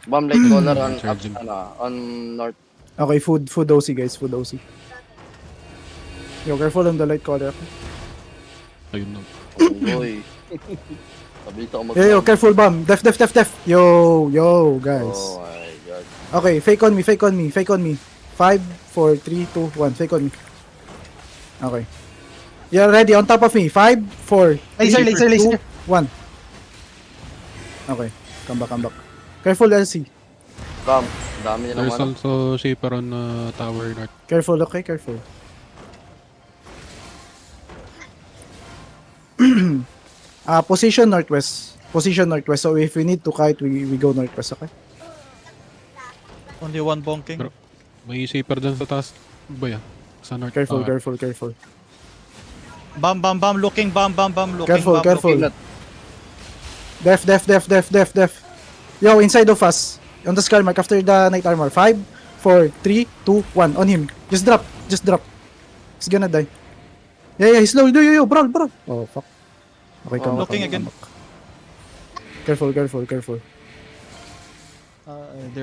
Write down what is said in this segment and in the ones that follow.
Bomb light collar on up, Charging. on north. Okay, food OC guys, food OC. Yo, careful on the light collar. Ayun na. Oh, boy. Pabilis ako mag- Yo, careful bomb. Def. Yo, guys. Oh my god. Okay, fake on me. 5, 4, 3, 2, 1. Fake on me. Okay. You're ready, on top of me. 5, 4, 3, Laser. 2, 1. Okay, come back. Careful, LC. Come. Dami nilang There's ano. also shaper on tower north. Careful, okay, careful. Position northwest. So if we need to kite, we go northwest, okay? Only one bonking. Bro. May shaper dyan sa taas. Ano ba yan? Sa north Careful, tower. careful. Bam, looking, bam, looking. Careful, bam, careful. looking. Def. Yo, inside of us. On the skull mark after the knight armor. 5, 4, 3, 2, 1. On him. Just drop. He's gonna die. Yeah, he's low. Yo, brawl. Oh, fuck. Okay, come back. Looking again. Careful. They're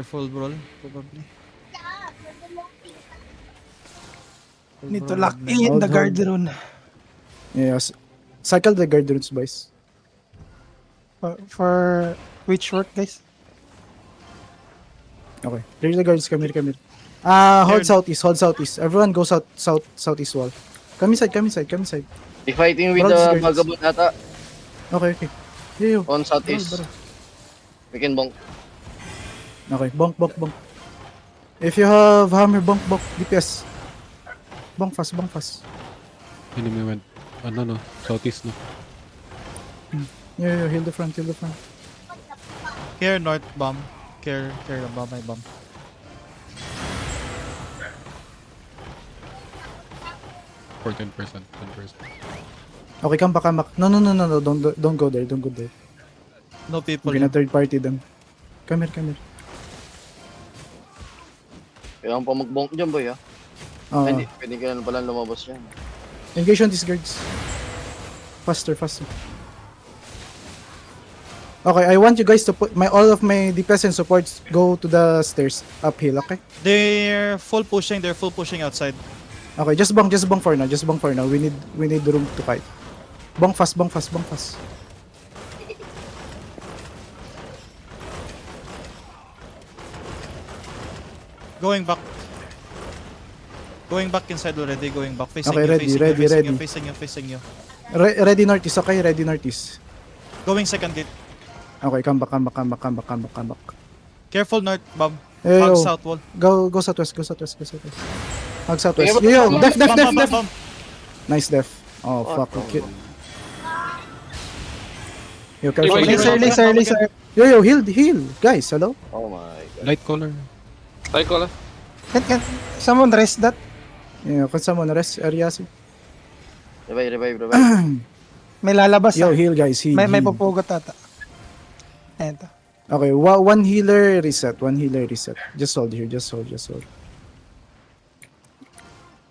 full brawl, probably. Need to lock in the guard rune. Yes. Cycle the guard runes, boys. For which work, guys? Okay. There's the guards. Come here. Hold Here. southeast. Everyone go southeast wall. Come inside. They fighting with Bro, the this guy- vagabond ata Okay. Yo. on southeast. Bro. We can bonk. Okay, bonk. If you have hammer, bonk. DPS. Bonk fast. Enemy went. Ano no? Southeast no? Yeah, heal the front. Here, north bomb. Care the bomb, my bomb. For 10%. Okay, come back. No, don't go there. No people. We're gonna third party them. Come here. Kailangan pa mag-bonk dyan, boy, ha? Hindi, pwede ka na pala lumabas dyan. Engage on these guards. Faster. Okay, I want you guys to put all of my DPS and supports go to the stairs uphill, okay? They're full pushing outside. Okay, just bonk for now. We need the room to fight. Bonk fast. Going back. Going back inside already, going back. Facing Okay, you, ready. facing you. Ready northeast, okay? Ready northeast. Going second gate. Okay, come back. Careful north, bomb. Hey, Hug yo. south wall. Go southwest. Hug southwest. Okay, Yo, Bomb, def. bomb. Nice def. Oh, fuck. Okay. Yo, Hey, careful. Laser. Yo, heal. Guys, hello? Oh my god. Light color. Can someone rest that? Yeah, can someone rest area? Revive. May lalabas. Yo, heal guys. Heal. May heal. pupugot ata. Eto. Okay, one healer reset. Just hold here.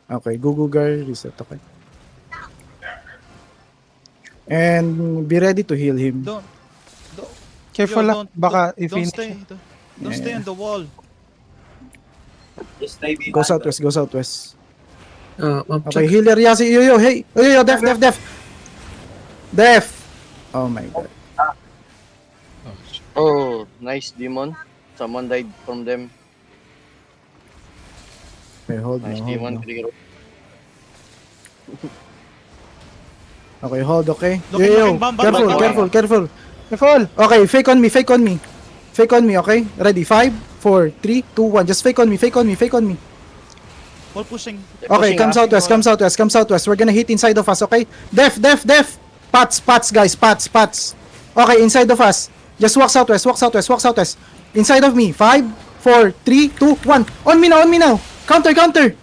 Okay, Gugugar reset. Okay. And be ready to heal him. Careful Yo, lang. Baka if don't he stay. Don't stay on the wall. Go southwest. Okay, healer Yasi. Yo, hey. Yo, def. Oh my god. Oh, shit. Oh, nice demon. Someone died from them. Okay, hold Nice no. demon. Trigger. Okay, hold, okay? Looking, bam, Careful. Careful. Okay, fake on me, okay? Ready, 5, 4, 3, 2, 1. Just fake on me. Wall pushing. Okay, come southwest. We're gonna hit inside of us, okay? Def. Pats, guys, pats. Okay, inside of us. Just walk southwest. Inside of me. 5, 4, 3, 2, 1. On me now. Counter.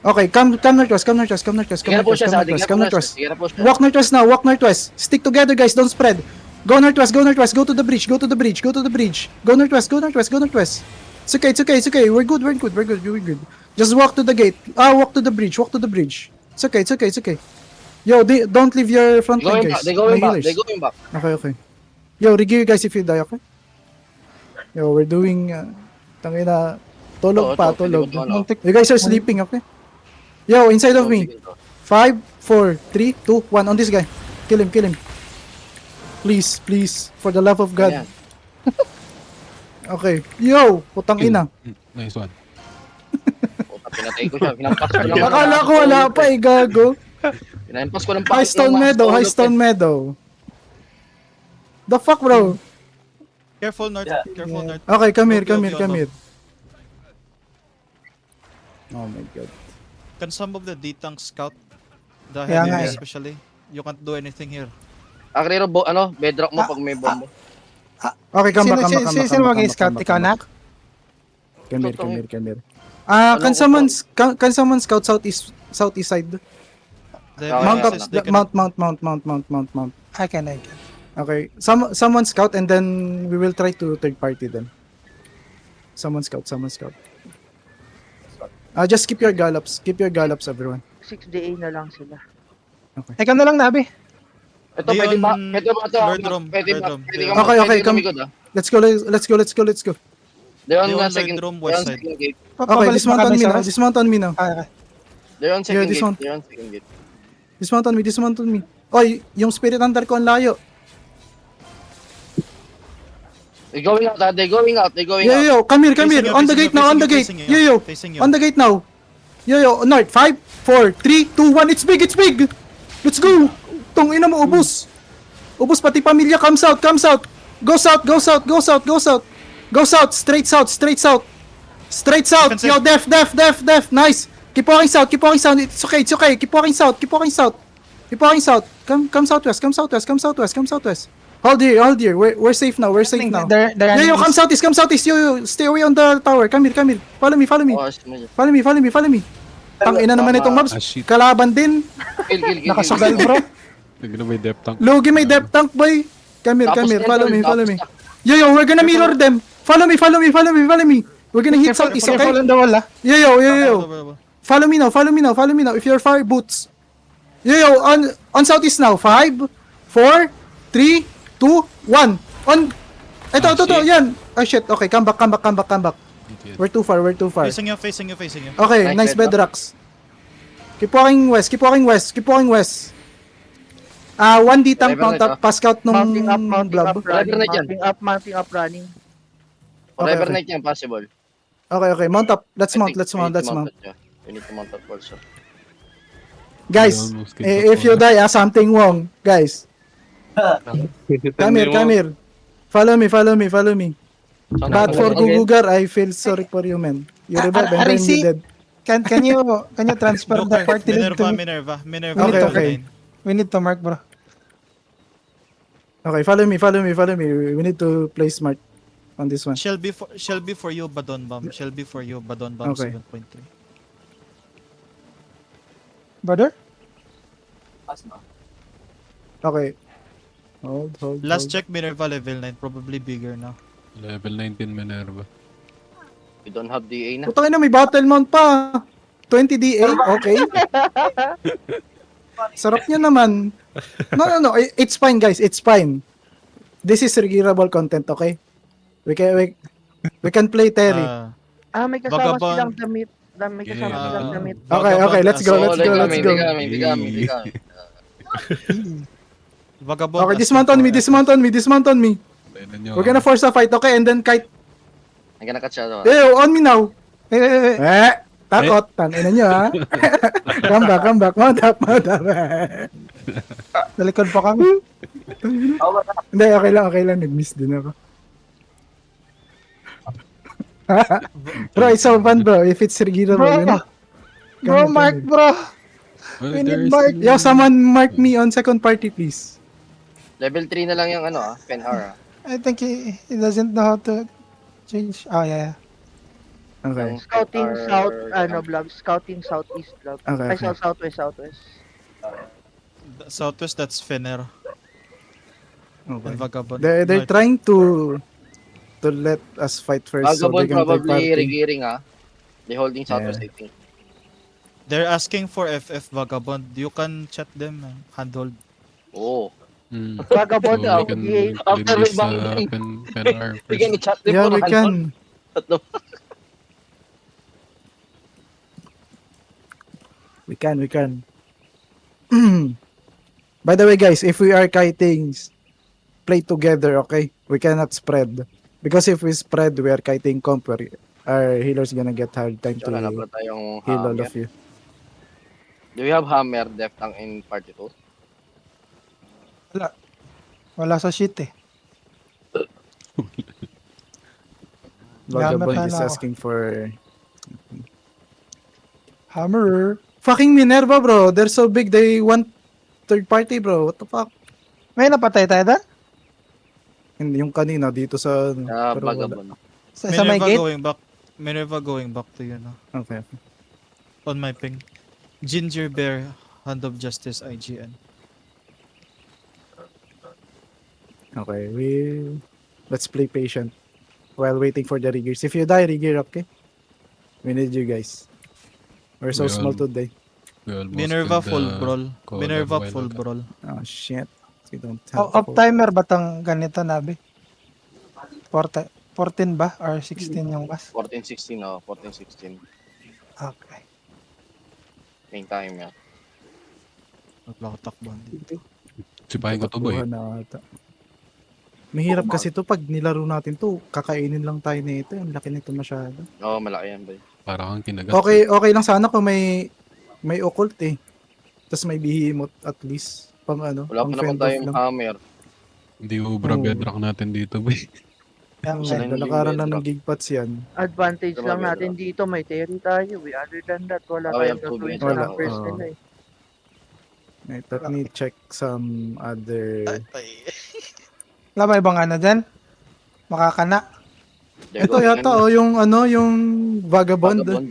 Okay, come northwest. Walk northwest. Stick together, guys. Don't spread. Go northwest. Go to the bridge. Go northwest. It's okay. We're good. Just walk to the gate. Walk to the bridge. It's okay. Yo, don't leave your front line, guys. They're My going healers. back. Okay. Yo, regear, guys, if you die, okay? Yo, we're doing, tangina, tulog Ito, pa, ito, pwede tulog. ko to, ano. Muntik. You guys are sleeping, okay? Yo, inside of me. 5, 4, 3, 2, 1. On this guy. Kill him, kill him. Please, please. For the love of God. Ayan. Okay. Yo, putang ina. Nice one. Puta, pinatay ko siya. Pinampas ko lang. Akala ko wala pa eh, gago. Pinampas ko lang. High Stone Meadow, High Stone Meadow. The fuck, bro? Careful, North. Careful, North. Okay, come here, Okay, come okay, here, come okay. here. Oh my God. Can some of the D-Tank scout? The Kaya heavy nga eh. especially. You can't do anything here. Akrero, bedrock mo pag may bombo. Okay, come Sino, back, come back, sino, come sino, back, sino come back, mag-scout? come back, Ikaw, come back. Nak? Come here, Ito, come here, come here. Ano Can someone scout southeast side? The Okay, Mount yeah, up, SS, they can- mount. I can. Okay, someone scout and then we will try to third party them. Someone scout. Just keep your gallops, everyone. 6DA na lang sila. Ikaw na lang, Nabi. Ito, pwede ba? Pwede ba ito? Bird room, Pwede bird ba? room. Pwede ka Okay, okay, pwede come. lumikod, ah. Let's go. They're on They the on second Lloyd room, west side. second gate. Okay, Pabalik dismount ba on kami me sa now. rest? Dismount on me now. Okay. They're on second this gate. one. They're on second gate. Dismount on me. Oy, yung Spirit Hunter ko ang layo. They're going out, ah. They're going out. Yo, come here. Facing you, On the facing gate you, now, on the gate. facing you, Yo, facing you. on the gate now. Yo, North. 5, 4, 3, 2, 1. It's big. Let's go. Tong ina mo, ubus. Ubus pati pamilya. Come south. Go south. Straight south. Defensive. Yo, def. Nice. Keep walking south. It's okay. Keep walking south. Come southwest. Hold here. We're safe now. They're Yo, come southeast. Yo, stay away on the tower. Come here. Follow me. Oh, Follow me. Tang ina naman itong mobs. Ah, shit. Kalaban din. Kill. nakasugal, bro. Nagano may depth tank. Logi may depth tank, boy. Come Tapos here. yan, Follow me. tapos Yo, we're gonna mirror them. Follow me. We're gonna hit southeast, Careful okay? on the wall, ah. Yo. Follow me now. If you're fire boots. Yo, on southeast now. 5, 4, 3, 2, 1. On. Ito, shit. yan. Oh shit. Okay, come back. We're too far. Facing you. Okay, nice Nice bedrocks. Keep walking west. 1D tank Driver mount na up, pass out nung Mounting up, blob. Driver na dyan. Mounting up, running. Forever Okay. night yan, possible. Okay, mount up. Let's I mount. think we need to mount. Yeah. We need to mount up also. Guys, almost killed if you die, something wrong. Guys, come here. Follow me. Saan But ako for again? Gugugar, I feel sorry for you, man. You revive and then you RC? dead. Can you transfer the party link to me? Minerva. Okay. We need to mark, bro. Okay, follow me. We need to play smart on this one. Shall be for you, Badon Bomb. Okay. 7.3. Brother? Okay. Hold. Last check, Minerva level 9. Probably bigger now. Level 19 Minerva. We don't have DA na. Putang ina, may battle mount pa. 20 DA, okay. Sarap niya naman. No. It's fine, guys. It's fine. This is regulable content, okay? We can play Terry. May kasama Vagabond. silang damit. May kasama Yeah. silang damit. Okay, let's go. Oh, they coming. Vagabond. Okay, dismount on me. Tignan nyo. We're gonna force a fight, okay? And then kite. I'm gonna catch that. Yo, on me now. Wait. Takot. Tangina nyo, ha? Come back. Mount up. Talikod pa kami. Hindi, okay lang. Nag-miss din ako. Bro, it's so fun, bro. If it's regulable, you know? Bro, mark, bro. Oh, We there need is mark. still- Yo, someone mark me on second party, please. Level 3 na lang yung Penhar. I think he doesn't know how to change. Oh, yeah. Okay. Scouting south, blob. Scouting southeast, blob. Okay, Ay, okay. southwest. Southwest, that's Fener. And Vagabond. They're North. trying to let us fight first so they Vagabond can third probably party. regearing They holding Southwest, I think. They're asking for FF Vagabond. You can chat them, handhold. Oh. Vagabond, So, we can DA. claim After this rebounding. pen our Bigyan ni first. chat din Yeah, po we ng can. Tatlo. We can. By the way, guys, if we are kiting, play together, okay? We cannot spread. Because if we spread, we are kiting comp, our healer's gonna get hard time So, wala na to pala tayong heal all hammer. of you. Do we have hammer depth ang in party 2? Wala sa sheet eh. Vagabond Gamit is na ako. asking for... Hammer. Fucking Minerva, bro. They're so big, they want third party, bro. What the fuck? May napatay tayo doon? Hindi yung kanina dito sa... pero wala. Vagabond. Sa may Minerva gate? going back. Minerva going back to you now. Okay. On my ping. Ginger Bear, Hand of Justice, IGN. Okay, let's play patient while waiting for the riggers. If you die, rigger up, okay? We need you guys. We're so We small all- today. We almost Minerva killed full the brawl. Coda Minerva a while full ago. brawl. Oh shit. We don't have Off timer ba tong ganito, Nabi? 14 ba? Or 16 yung bus? 14-16, oh. 14-16. Okay. Main time, yeah. Maglakotak bandit. Sipahin ko to, boy. Tatakbuhan na ata. Mahirap kasi to pag nilaro natin to, kakainin lang tayo nito. Ang laki nito masyado. Oo, malaki yan, boy. Para kang kinagat. Okay lang sana kung may occult eh. Tapos may behemoth at least. Pang ano, Wala pa pang naman fend off tayong lang. hammer. Hindi ubra bedrock natin dito, boy. Yan, Oh, Sila yung lalakaran lang bedrock. ng gigpats yan. Advantage Tama, lang Pedro. natin dito, may Terry tayo. Other than that, wala Oh, tayong yeah, two gagawin minutes sa wala. numbers Oo. nila eh. Wait, let me check some other... Wala ba ibang ano dyan? Makakana. There Ito goes yata ano, yung Vagabond. Vagabond.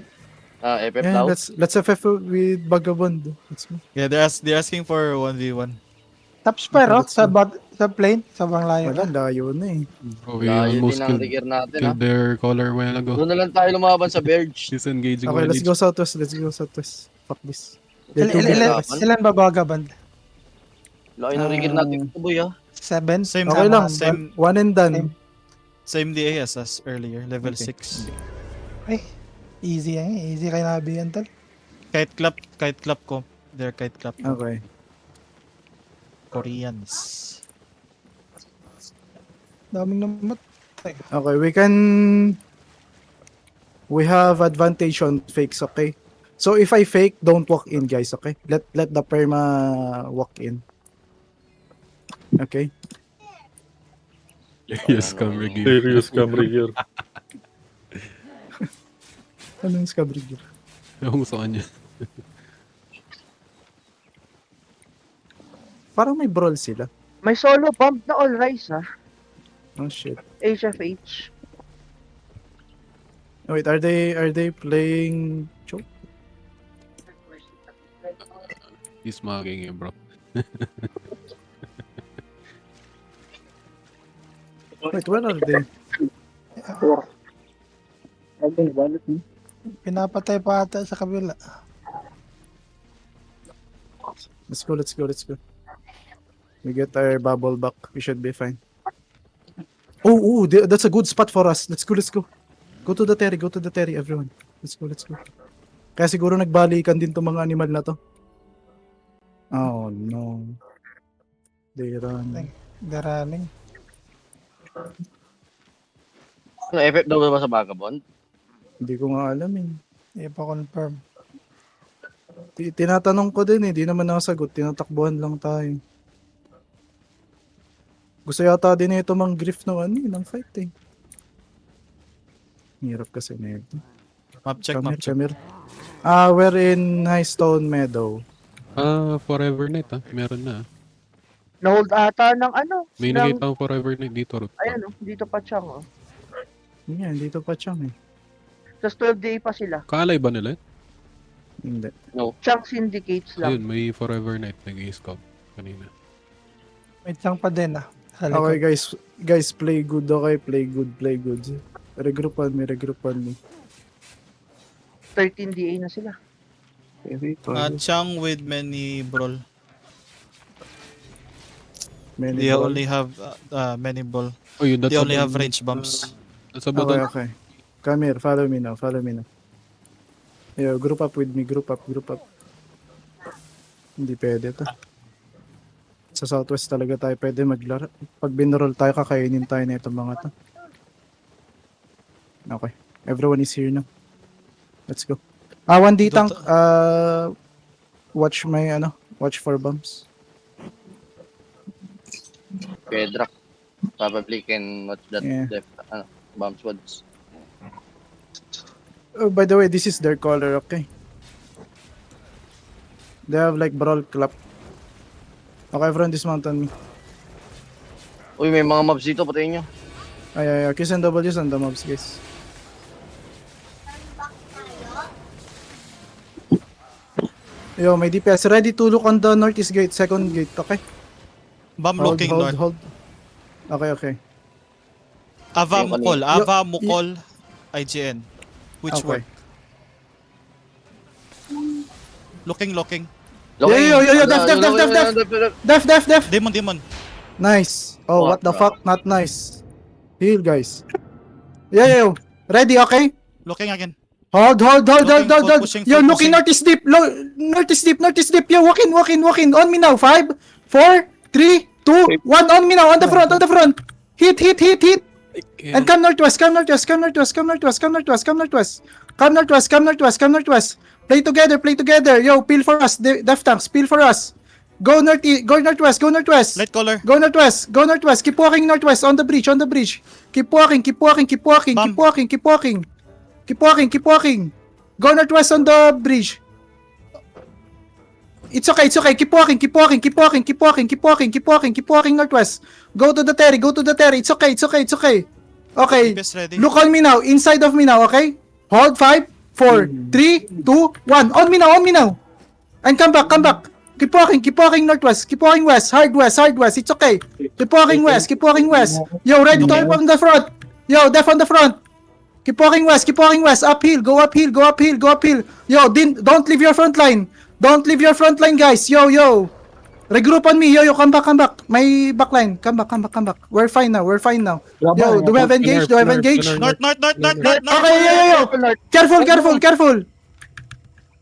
FF Yeah, daw. let's FF with Vagabond. Let's go. Yeah, they're asking for 1v1. Top spare, oh, Let's sa, go. sa plane. Sobrang layo. Wala, layo na eh. Bro, we Layo almost din ang killed, rigger natin, ha. killed their caller a while ago. Doon na lang tayo lumaban sa Verge. She's engaging Okay, one let's each. go southwest. Let's go southwest. Fuck this. Il- They're too il- big ilan, for us. ilan ba Vagabond? Laki ng rigger natin ito, boy, ha. 7? Same Okay lang. Same One and done. Same. same DA as us earlier, level Okay. 6. Ay, easy yan. Easy kay Nabi yan, tol. Kite clap comp. They're kite clap comp. Okay. Koreans. Daming namat. Okay, we have advantage on fakes, okay? So if I fake, don't walk in, guys, okay? Let the perma walk in. Okay? Yes, come again. Serious Camry here. Anong scabrig yun? Yung sa kanya. Parang may brawl sila. May solo bump na all rise ha. Oh shit. HFH. Wait, are they playing choke? He's mugging you, bro. Wait, where are they? Pinapatay pa ata sa kabila. Let's go. We get our bubble back. We should be fine. Oh, that's a good spot for us. Let's go. Go to the Terry, everyone. Let's go. Kaya siguro nagbalikan din tong mga animal na to. Oh, no. They run. They're running. Ano, FF daw ba sa Vagabond? Hindi ko nga alam eh. Hindi pa confirm. Tinatanong ko din eh. Di naman nakasagot. Tinatakbuhan lang tayo. Gusto yata din ito mang grief ng fight eh. Hirap kasi na ito. Map check, Come map check. here. We're in High Stone Meadow. Forever Night, ha? Meron na. Na-hold ata ng ano. May ng- nakita akong Forever Night dito, Ruth. Ayan oh, dito pa siyang oh. Yan, dito pa Chang eh. Tapos 12 day pa sila. Kaalay ba nila? Hindi. Chang syndicates lang. Ayun, may Forever Night nag-i-scout kanina. May chang pa din ah. Sa Okay likod. guys, play good, okay? Play good. Regroupan me. 13 DA na sila. Chang with many brawl. Many They ball. only have many ball. Oh, yun, that's They only about- have range bumps. That's about Okay, all. okay. Come here, follow me now, follow me now. Yo, group up with me, group up, group up. Hindi pwede to. Sa Southwest talaga tayo pwede maglaro. Pag binroll tayo, kakainin tayo na itong mga to. Okay. Everyone is here now. Let's go. 1D tank. Watch my, watch for bumps. Pedrak. Probably can watch that Yeah. bomb squads. Oh, by the way, this is their color, okay? They have like brawl clap. Okay, everyone dismount on me. Uy, may mga mobs dito, patayin nyo. Ay, Qs and Ws on the mobs, guys. Yo, may DPS ready to look on the northeast gate, second gate, okay? Bomb looking north. Hold. Okay. Ava Yung Mukol. kanina. Ava Mukol. IGN. Which Okay. work? Looking. Yo, def. Demon. Nice. Oh, what the Wow. fuck? Not nice. Heal, guys. Yo. Ready, okay? Looking again. Hold. Pushing, Yo, full looking pushing. northeast deep. Yo, walk in. On me now. 5, 4, 3, 2, 1. On me now. On the front. Hit. And come northwest. Play together. Yo, peel for us. Def tanks, peel for us. Go northwest. Light color. Go northwest. Keep walking northwest on the bridge. Keep walking. Go northwest on the bridge. It's okay. Keep walking northwest. Go to the terry. It's okay. Okay. DPS ready. Look on me now. Inside of me now, okay? Hold 5, 4, 3, 2, 1. On me now. And come back. Keep walking northwest. Keep walking west. Hard west. It's okay. Keep walking west. Yo, ready to help on the front. Yo, def on the front. Keep walking west. Uphill. Go uphill. Yo, don't leave your front line. Guys. Yo. Regroup on me. Yo, come back. My backline. Come back. We're fine now. Yo, do we have engaged? North. Okay, yo. Careful.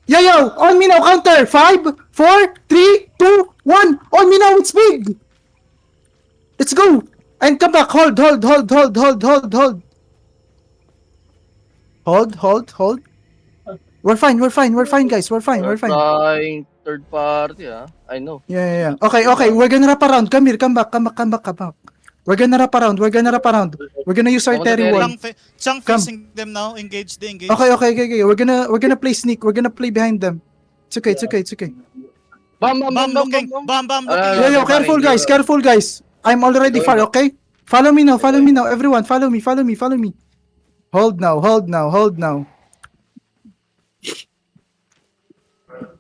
Yo, on me now, counter. 5, 4, 3, 2, 1. On me now, it's big. Let's go. And come back. Hold. We're fine, guys. We're fine. Trying third party, I know. Yeah. Okay. We're gonna wrap around. Come here. Come back. We're gonna wrap around. We're gonna use our Come on, terry Terry. wall. Chang Come. facing them now. Engage. Okay. We're gonna play sneak. We're gonna play behind them. It's okay. Bam. Bomb looking. Yo, careful guys. I'm already far, okay? Follow me now. Everyone, follow me. Hold now.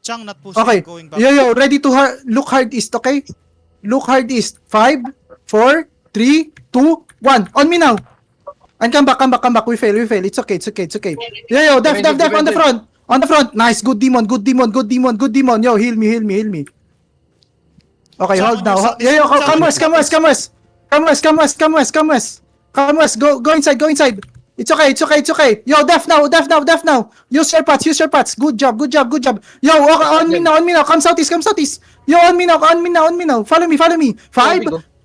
Chang not pushing. Okay. Going back. Yo, ready to look hard east, okay? Look hard east. 5, 4, 3, 2, 1. On me now. And come back. We fail. It's okay. Yo, def on the front. Nice. Good demon. Yo, heal me. Okay, hold now. Yo, come west. Go inside. It's okay. Yo, def now. Use your pots. Good job. Yo, okay, on me now. Come southeast. Yo, on me now. Follow me. 5,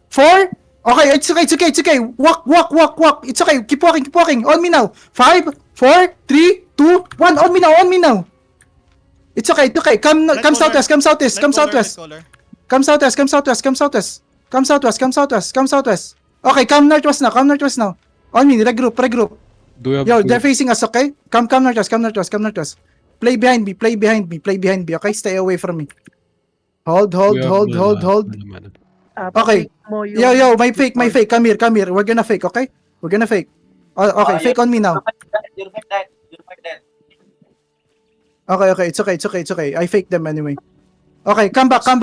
4. Okay, it's okay. Walk. It's okay. Keep walking. On me now. 5, 4, 3, 2, 1. On me now. It's okay. Come southwest. Come southwest. Okay, come northwest now. On me, regroup. Do we have Yo, they're facing us, okay? Come northwest. Play behind me, okay? Stay away from me. Hold. Okay. Yo, my fake. Come here. We're gonna fake, okay? Okay, fake on me now. Okay, it's okay. I fake them anyway. Okay, come back. Come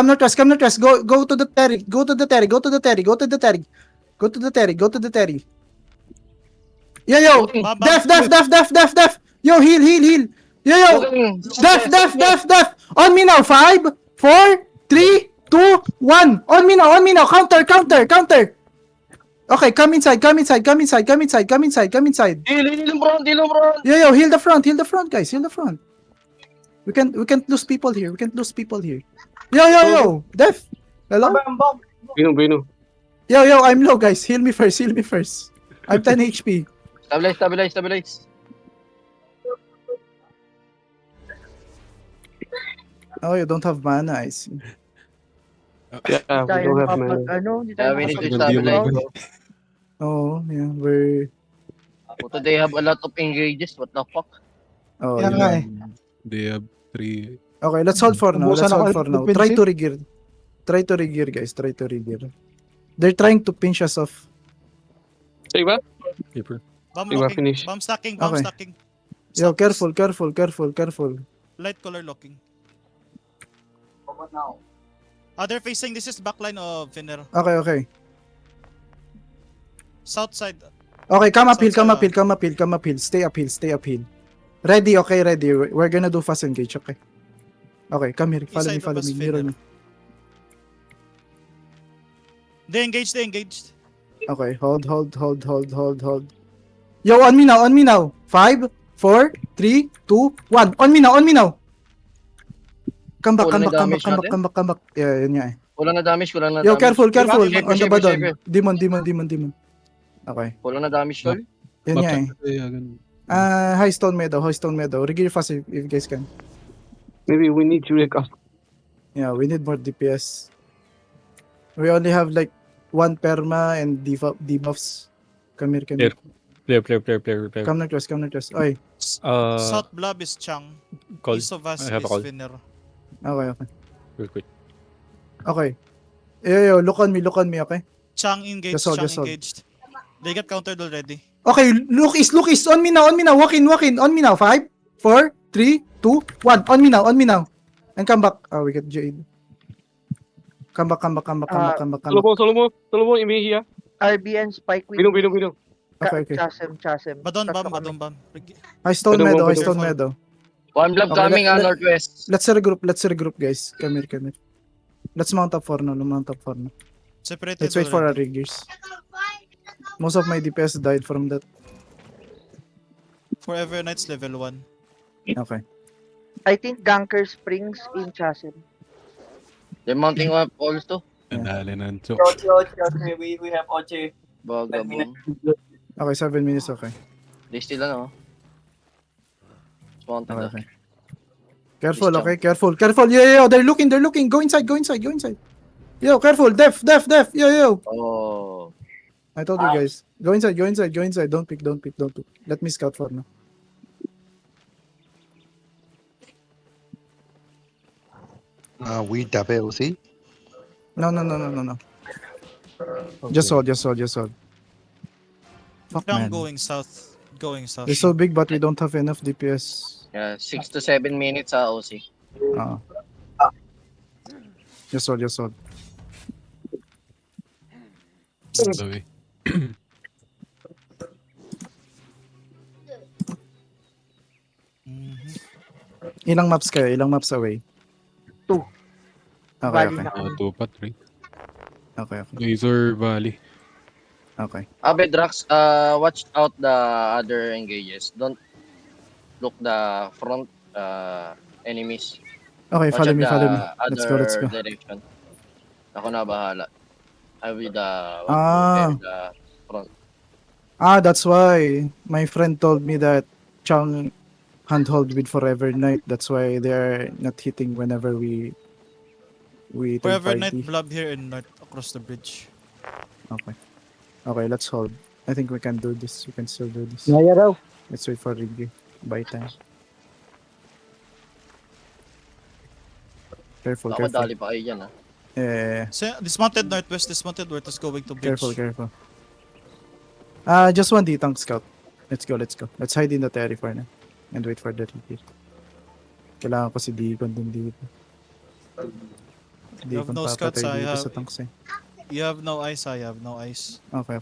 northwest. Go to the terry. Yo. Def. Yo, heal. Yo. Def. On me now. 5, 4, 3, 2, 1. On me now, on me now. Counter, counter, counter. Okay, come inside, come inside, come inside, come inside, come inside, come inside. Heal him, bro. Yo, heal the front, guys, heal the front. We can't lose people here. We can't lose people here. Yo, Def. Hello? Bino. Yo, I'm low, guys. Heal me first, I'm 10 HP. Stabilize. Oh, you don't have mana, I see. Yeah, we Tayo don't have makapag, mana. hindi tayo We need to Hindi stabilize, mo- bro. Oh, yeah, we're... Puta, they have a lot of engages. What the fuck? Oh, Kaya yeah. nga eh. They have 3. Okay, let's hold for now. Ubusan Let's ako hold ng for now. defensive. Try to regear, guys. Try to regear. They're trying to pinch us off. Say ba? Keeper. Bomb Diba, locking. finish? Bomb stacking. Okay. Yo, Southeast. careful. Light color locking. They're facing. This is backline of Finner. Okay. South side. Okay, come uphill. Stay uphill. Ready. We're gonna do fast engage, okay? Okay, come here. Follow Inside of me. us, Mirror Finner. me. They engaged. Okay, hold. Yo, on me now. 5, 4, 3, 2, 1. On me now. Come back. Kulang na damage natin? Yeah, yun nga eh. Kulang na damage. Yo, careful. Saber, On the badon. saber. Demon. Okay, Kulang na damage, tol. yun nga eh. Ganun. High Stone Meadow. Regear fast if you guys can. Maybe we need to recast. Yeah, we need more DPS. We only have like 1 perma and debuffs. Come here. Player. Come na close. Oy. South blob is Chang. Call. East of us I have a is call. Finner. Okay. Real quick. Okay. Yo, look on me, okay? Chang engaged. Just hold. Engaged. They got countered already. Okay, look east. On me now. Walk in. On me now. 5, 4, 3, 2, 1. On me now. And come back. Oh, we get Jade. Come back. Solo mo, Imihiya. RBN spike with Bino. Okay. Chasm. Badon Tatlo bomb. kami. High Stone Pwede mo, Meadow. One blob Okay, coming, northwest. Let's regroup, guys. Come here. Let's mount up for now. Separated. Let's wait for our already. riggers. Most of my DPS died from that. Forever Knights level 1. Okay. I think Ganker Springs in Chasm. They're mounting up also. Ang dali na. So, We have Oche. Bagabong. Okay, 7 minutes, okay. They still It's mounted na. Okay. Careful, Please okay? Careful. Yo, they're looking. Go inside. Yo, careful. Def. Yo. Oh. I told you guys. Go inside. Don't pick. Let me scout for now. We double, see? No. Just hold. Fuck, Chang man. going south. They're so big, but we don't have enough DPS. Yeah, 6 to 7 minutes OC. Just hold. Sabi. Ilang maps kayo? Ilang maps away? 2. Okay, Valley okay. na kami. 2 pa, 3. Okay. Laser Valley. Okay. Bedrox, watch out the other engages. Don't look the front enemies. Okay, Watch follow out me. the Let's go. other direction. Ako na bahala. I will the front. That's why my friend told me that Chang handhold with Forever Night. That's why they're not hitting whenever we take Forever party. Knight blob here in north across the bridge. Okay, let's hold. I think we can do this. We can still do this. Naya raw. Let's wait for Riggy. Buy time. Careful. Ako dali pa kayo dyan, ha. Yeah. So, dismounted northwest is going to bridge. Careful. Just one D-Tank scout. Let's go. Let's hide in the terry for now. And wait for the Riggy. Kailangan ko si Deacon din dito. You have Deacon no scouts, papatay I dito have. sa tanks eh. You have no eyes, I have no eyes. Okay.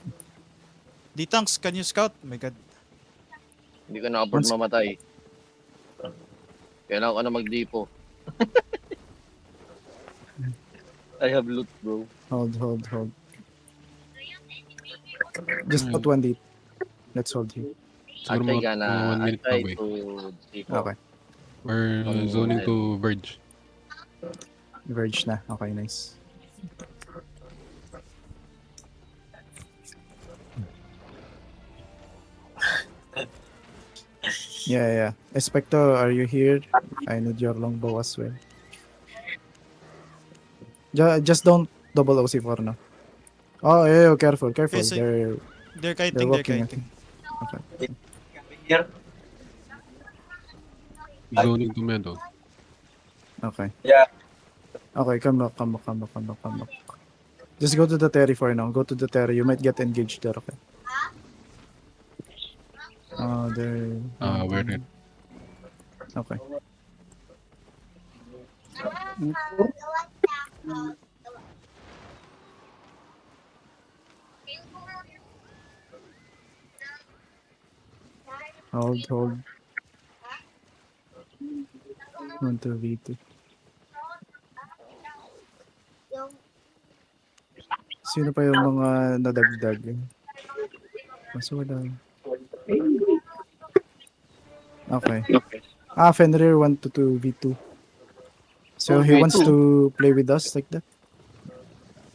D-Tanks, can you scout? Oh my god. Hindi ko na-afford Once- mamatay. Kailangan ko na mag-depo. I have loot, bro. Hold. Just put one deep. Let's hold here. Siguro Actually, mga 1 I minute pa try boy. to see Okay. We're zoning to Verge. Verge na. Okay, nice. Yeah. Especto, are you here? I need your longbow as well. Just don't double OC4 now. Oh, yeah, careful. Facing- They're They're kiting, they're walking. kiting. Okay. Here. Zoning to meadow. Okay. Yeah. Okay, come back. Just go to the Terry for now. Go to the Terry. You might get engaged there, okay? Oh, there. We're red. Okay. Hold. 1 to V2. Sino pa yung mga nadagdag? Mas wala. Okay. Fenrir 1 to 2 V2. So he wants to play with us like that.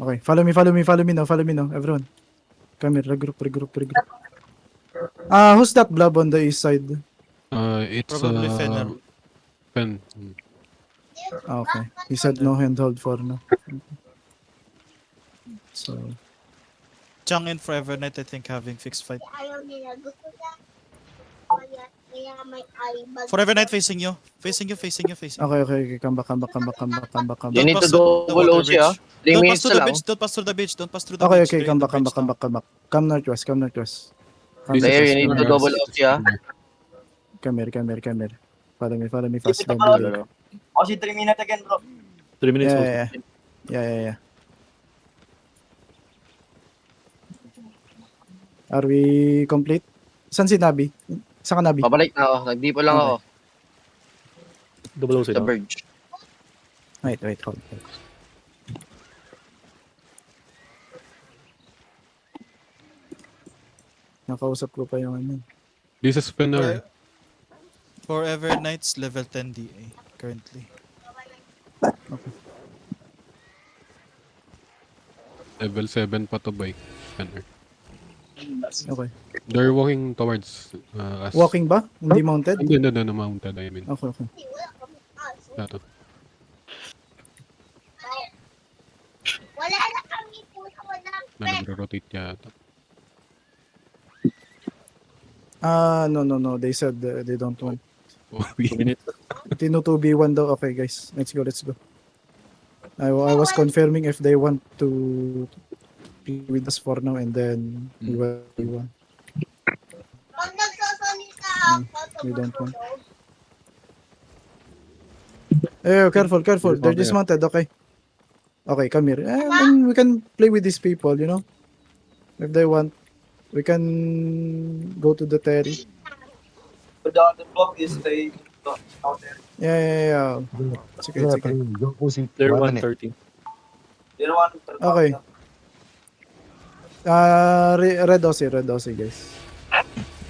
Okay, follow me now, everyone. Come here, regroup. Who's that blob on the east side? It's Probably Fenner. Fen. Okay, he said no handhold for now. So, Chang and Forever Night, I think, having fixed fight. Ayaw nila. Gusto niya. Kaya may eyebag. Forever Night facing you. Facing you. okay, come back. You need to double OC, ah. 3 Don't minutes pass through na the lang. bridge. Don't pass through the bridge. Okay, They're in come the bridge now. back. Come northwest. Player, you need to double OC, ah. Come here. Follow me fast. Don't Bro. delay. OC 3 minutes again, bro. 3 minutes. Yeah. Are we complete? Saan si Nabi? Saan ka, Nabi? Pabalik na ako. Nagdipo lang ako. Double OC Sa Verge. Wait, hold. Nakausap ko pa yung ano. This is Fenner. Forever Nights level 10 DA currently. Level 7 pa to boy. Fenner. Okay. They're walking towards us. Walking ba? Hindi mounted? Hindi, mounted, I mean. Okay. Wala kami aso. Dato. Wala na kami puso. Walang Na nagro-rotate yata. No. They said they don't want. Oh, minutes. Tino 2v1 daw. Okay, guys. Let's go. I was confirming if they want to be with us for now and then we will B1. pag nagsasalita We don't want. Careful. They're dismounted, okay? Okay, come here. We can play with these people, you know? If they want, we can go to the Terry. So the other block is stay out there. Yeah. Sige. They're 1:30. 130. They don't want to Okay. Red OC, guys.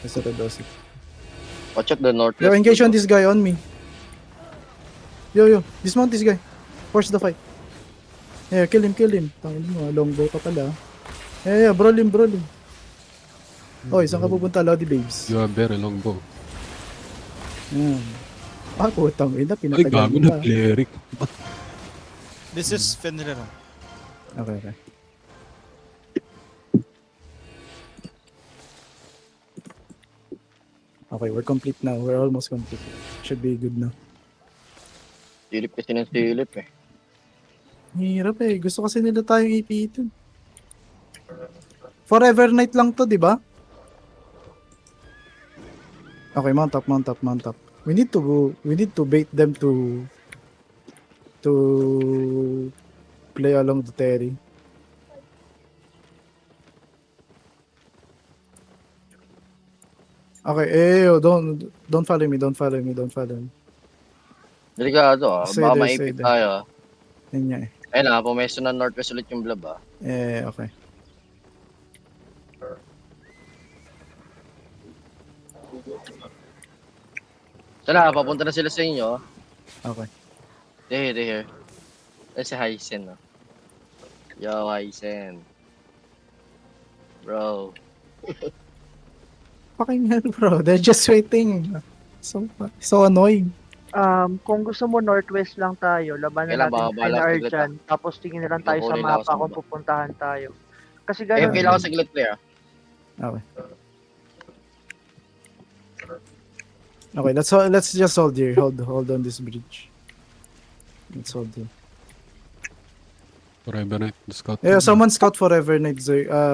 It's a red OC. Watch out the north. Yo, engage on this guy on me. Yo, dismount this guy. Force the fight. Yeah, kill him. Tangin mo, longbow ka pala. Yeah, brawl him. Oy, saan ka pupunta, Lodi Babes? You have very long bow. Yan. Putang ina, Ay, pinatagal gago mo na na. cleric. This is Fenrir. Okay. Okay, we're complete now. We're almost complete. Should be good now. Silip kasi ng silip eh. Hirap eh. Gusto kasi nila tayong ipitin. Forever night lang to, di ba? Okay, mount up. We need to bait them to play along the Terry. Okay, don't follow me. Delikado ah. Stay Baka there, maipit stay there. tayo ah. Yan nga eh. Ayun lang, pumesto na northwest ulit yung blob ah. Okay. Sala, papunta na sila sa inyo. Okay. They here. That's si Hysen, no? Yo, Hysen. Bro. Fucking hell, bro. They're just waiting. So annoying. Kung gusto mo northwest lang tayo, labanan Kailan natin ba? kay Bahala, saglit Arjan, tapos tingin na lang tayo sa Kukunin lang ako mapa sa kung baba. pupuntahan tayo. Kasi Eh, gano'n, kailangan saglit player. Okay. Okay, let's just hold here. Hold on this bridge. Let's hold here. Forever Night, the scout. Yeah, someone scout forever night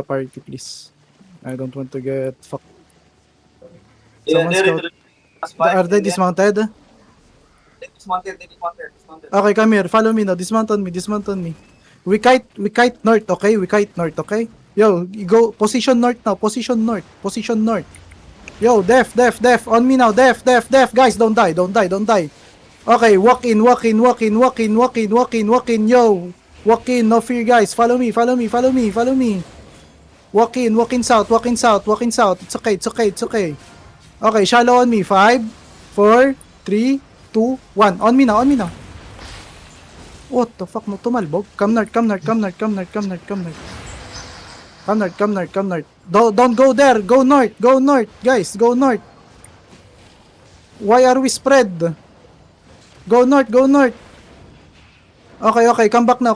party, please. I don't want to get fucked. Yeah, Someone they're scout. That's fine. Are they dismounted? They dismounted. Dismounted. Okay, come here. Follow me now. Dismount on me. We kite north, okay? We kite north, okay? Yo, you go position north now. Position north. Yo, def. On me now. Def. Guys, don't die. Okay, walk in. Yo, walk in. No fear, guys. Follow me. Walk in south. It's okay. Okay, shallow on me. 5, 4, 3, 2, 1. On me now. What the fuck? No tumalbog. Come north. Don't go there. Go north. Guys, go north. Why are we spread? Go north. Okay. Come back now.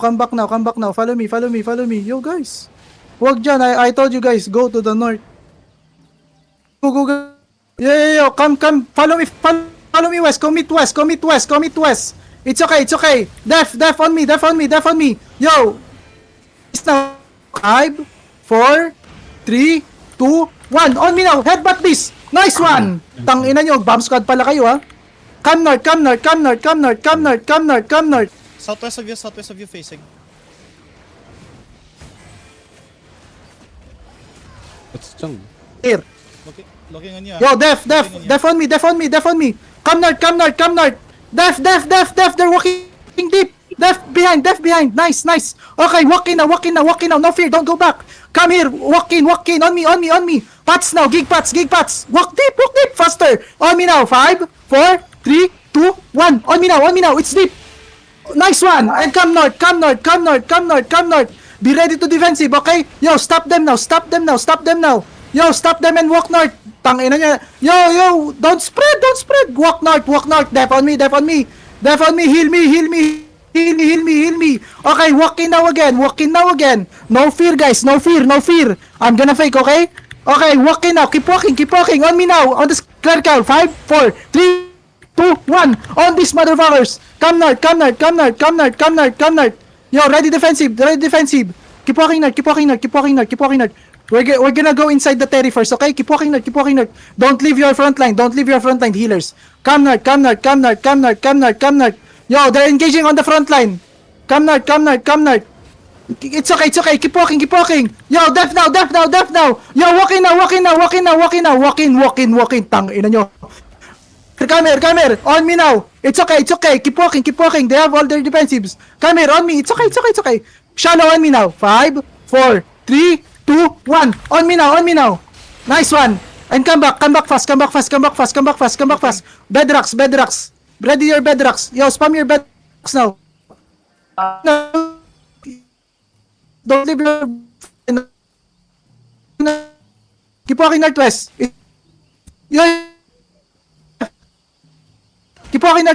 Follow me. Yo, guys. Wag dyan. I told you guys, go to the north. Go. Yeah. Come. Follow me west. Commit west. It's okay. Def on me. Yo. It's now 5, 4, 3, 2, 1. On me now. Headbutt this. Nice one. Tangina nyo. Bomb squad pala kayo, ha. Come north. Southwest of you facing. That's Chang. Here. Looking on you. Yo, def on me. Come north. Def. They're walking deep. Def behind. Nice. Okay, walk in now. No fear, don't go back. Come here, walk in. On me. Pats now, gig pats. Walk deep. Faster. On me now. 5, 4, 3, 2, 1. On me now. It's deep. Nice one. And come north. Be ready to defensive, okay? Yo, stop them now. Yo, stop them and walk north. Tangina niya. Yo, don't spread. Walk north. Def on me. Heal me. Okay, walk in now again. No fear, guys. No fear. I'm gonna fake, okay? Okay, walk in now. Keep walking. On me now. On the clear count. 5, 4, 3, 2, 1. On these motherfuckers. Come north. Yo, ready defensive. Keep walking north. We're gonna go inside the terry first, okay? Keep walking north. Don't leave your front line, healers. Come north. Yo, they're engaging on the front line. Come north. It's okay. Keep walking. Yo, def now. Yo, walk in now. Walk in. Tang ina nyo. Come here. On me now. It's okay. Keep walking. They have all their defensives. Come here, on me. It's okay. Shallow on me now. 5, 4, 3, 2, 1. On me now. Nice one. And come back fast. Bedrocks. Ready your bedrocks. Yo, spam your bedrocks now. No. Don't leave your... Keep walking northwest. Yo. Keep walking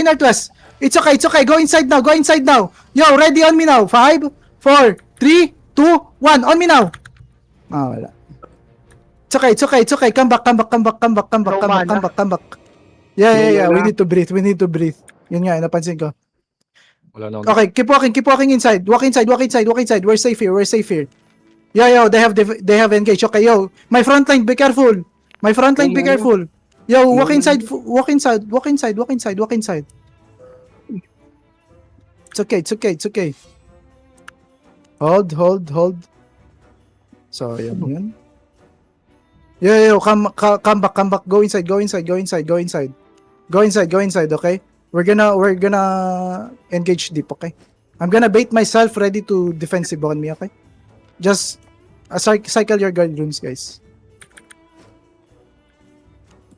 northwest. It's okay. Go inside now. Yo, ready on me now. 5, 4, 3, 2, 1. On me now. Wala. It's okay. Come back. Yeah. We need to breathe. Yun nga, napansin ko. Wala na. Okay, keep walking inside. Walk inside. We're safe here. Yo, they have engaged. Okay, yo, my front line, be careful. Yo, walk inside. It's okay. Hold. So, yan. Yo, come back. Go inside, okay? We're gonna engage deep, okay? I'm gonna bait myself ready to defensive on me, okay? Just cycle your guard runes, guys.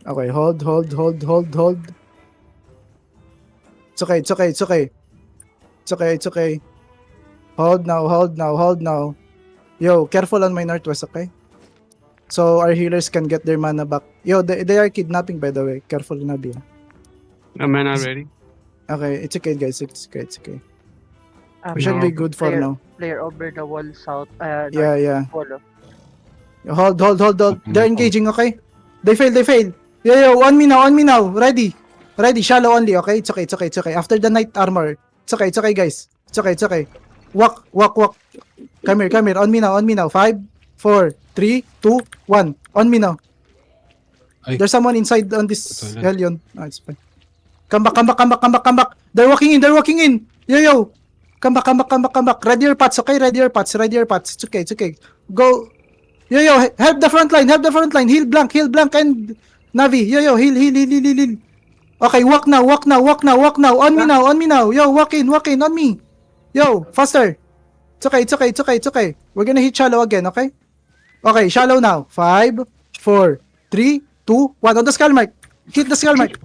Okay, hold. It's okay. It's okay. Hold now. Yo, careful on my northwest, okay? So our healers can get their mana back. Yo, they are kidnapping, by the way. Careful, Nabi. I'm not ready. Okay, it's okay, guys. It's okay. We Um, should be good for player, now. Player over the wall south. Yeah. Wall. Hold. They're engaging, okay? They fail. Yo, on me now. Ready. Shallow only, okay? It's okay. After the knight armor. It's okay, guys. It's okay. Walk. Come here. On me now. 5, 4, 3, 2, 1. On me now. Ay. There's someone inside on this Ito na. Hellion. It's fine. Come back. They're walking in. Yo. Come back. Ready your pots, okay? It's okay. Go. Yo, help the front line. Heal blank, and Navi. Yo, heal. Okay, walk now. On me now. Yo, walk in, on me. Yo, faster. It's okay. We're gonna hit shallow again, okay? Okay, shallow now. 5, 4, 3, 2, 1. On the skull mark. Hit the skull mark.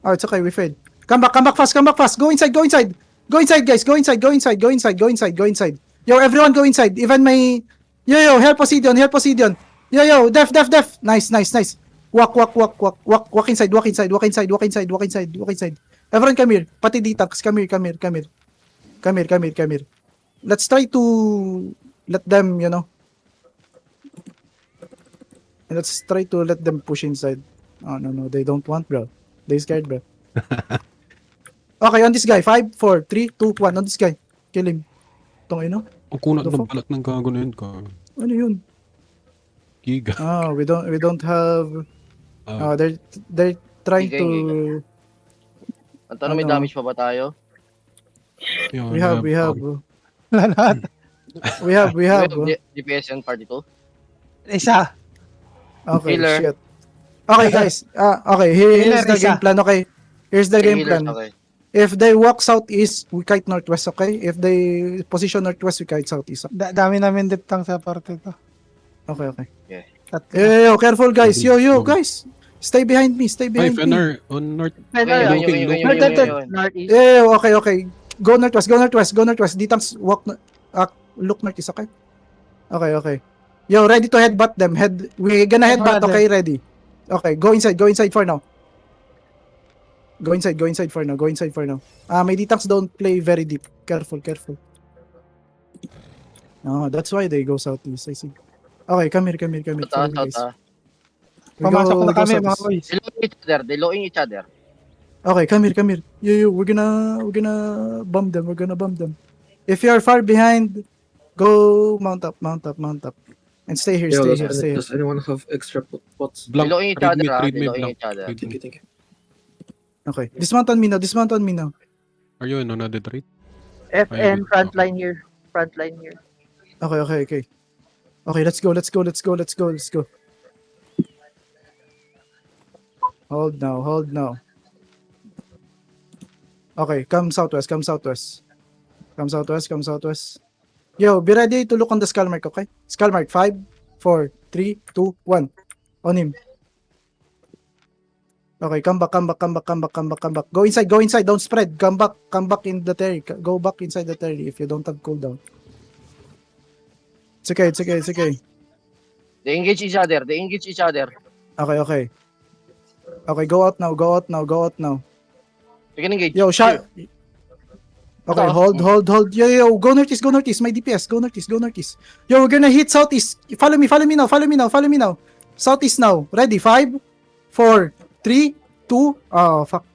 Oh, it's okay, we failed. Come back fast. Go inside. Go inside, guys. Go inside. Yo, everyone go inside. Even my... Yo, help Poseidon. Yo, def. Nice. Walk inside. Everyone come here. Pati Ditax, come here. Let's try to let them, let's try to let them push inside. Oh, no, they don't want, bro. They scared, bro. Okay, on this guy. 5, 4, 3, 2, 1. On this guy. Kill him. Tong Ang kunat The ng fuck? balat ng gago na yun ka. Ano yun? Giga. We don't have... they're trying Sige, to... Ang tanong, may Ano? damage pa ba tayo? Yun, We have. Lahat. We have. DPS and party 2? Isa. Okay, Healer. shit. Okay, guys. Okay, here's Healer the isa. game plan, okay? Here's the game Healers, plan. okay. If they walk southeast, we kite northwest, okay? If they position northwest, we kite southeast. Dami namin diptang sa parte to. Okay. Tatlo. Yo, careful, guys. Yo, guys. Stay behind me. Ay, Fener, on north. Yun. Northeast. Okay. Go northwest. Ditams, look northeast, okay? Okay. Yo, ready to headbutt them. We're gonna headbutt, okay? Ready. Okay, go inside for now. Go inside for now. My Ditams don't play very deep. Careful. No, that's why they go southeast, I see. Okay, come here. Follow me, guys. We Pumasok go na kami, mga southeast. boys. They lowing each other. Okay, come here. Yo, we're gonna bomb them. If you are far behind, go mount up. And stay here. Does anyone have extra pots? They lowing each other, trade They me lowing blank. each other. Trade me. Thank you. Okay, dismount on me now. Are you in another trade? F Ayun, and okay. frontline here. Okay. Okay, let's go. Hold now. Okay, come southwest. Yo, be ready to look on the skull mark, okay? Skull mark, 5, 4, 3, 2, 1. On him. Okay, come back. Go inside, don't spread. Come back in the terry. Go back inside the terry if you don't have cooldown. It's okay. They engage each other. Okay. Okay, go out now. We can engage. Yo, shot. Okay, hold. Yo, go northeast. My DPS, go northeast. Yo, we're gonna hit southeast. Follow me now. Southeast now. Ready? 5, 4, 3, 2. Oh, fuck.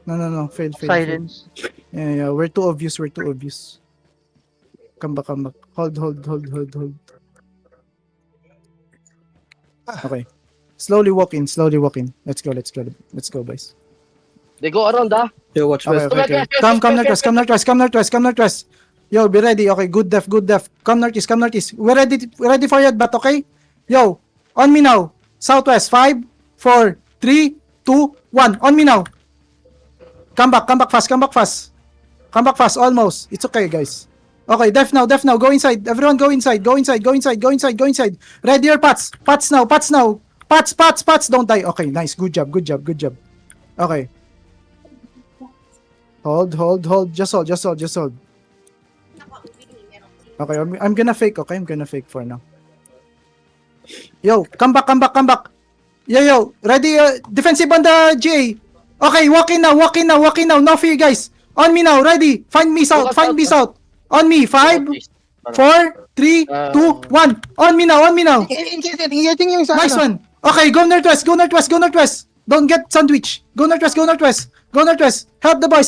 No. Fail. Silence. Yeah. We're too obvious. Come back. Hold. Okay. Slowly walk in. Let's go, boys. They go around, Yo, watch Okay, west. okay. Come northwest. Yo, be ready. Okay, good def. Come northeast. We're ready for it, but okay? Yo, on me now. Southwest. 5, 4, 3, 2, 1. On me now. Come back fast. Come back fast, almost. It's okay, guys. Okay, def now. Go inside. Everyone go inside. Go inside. Ready your pots. Pots now. Pots. Don't die. Okay, nice. Good job. Okay. Hold. Just hold. Okay, I'm gonna fake, okay? I'm gonna fake for now. Yo, come back. Yo. Ready? Defensive on the GA. Okay, walk in now. No fear, guys. On me now. Ready? Find me south. On me. 5, 4, 3, 2, 1. On me now. Engaging yung sa Nice ano. one. Okay, go northwest. Don't get sandwich. Go northwest. Help the boys.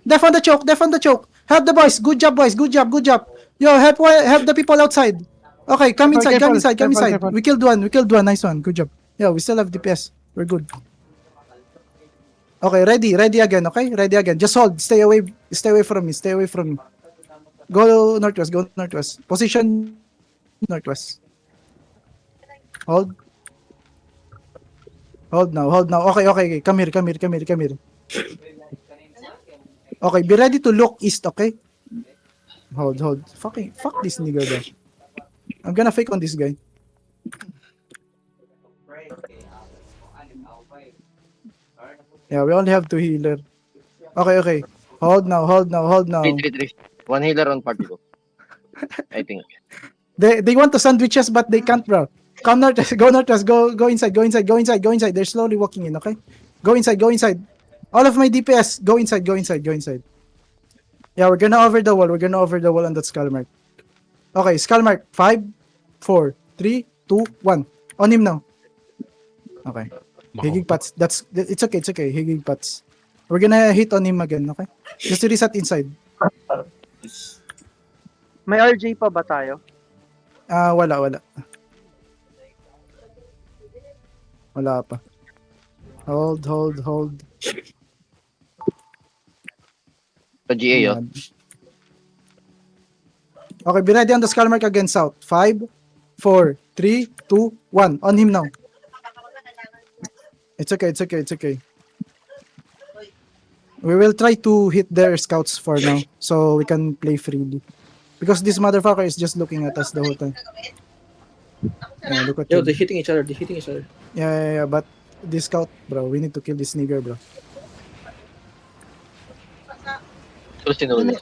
Def on the choke. Help the boys. Good job, boys. Good job. Yo, help the people outside. Okay, come inside. Careful. We killed one. Nice one. Good job. Yeah, we still have DPS. We're good. Okay, ready again, okay? Ready again. Just hold. Stay away from me. Go northwest. Position northwest. Hold now. Okay. Come here. Okay, be ready to look east, okay? Hold. Fuck this nigga though. I'm gonna fake on this guy. Yeah, we only have 2 healer. Okay. Hold now. 3. 1 healer on party ko. I think. They want to sandwich us, but they can't, bro. Come northwest, go inside. They're slowly walking in, okay? Go inside. All of my DPS, go inside. Yeah, we're gonna over the wall on that skull mark. Okay, skull mark. 5, 4, 3, 2, 1. On him now. Okay. Higig pots. It's okay. Higig pots. We're gonna hit on him again, okay? Just to reset inside. May RJ pa ba tayo? Wala. Wala pa. Hold. Sa GA, yo. Okay, be ready on the skull mark again, south. 5, 4, 3, 2, 1. On him now. It's okay. We will try to hit their scouts for now, so we can play freely. Because this motherfucker is just looking at us the whole time. Yeah, look at him. They're hitting each other. Yeah, but this scout, bro, we need to kill this nigger, bro. So, sinunod.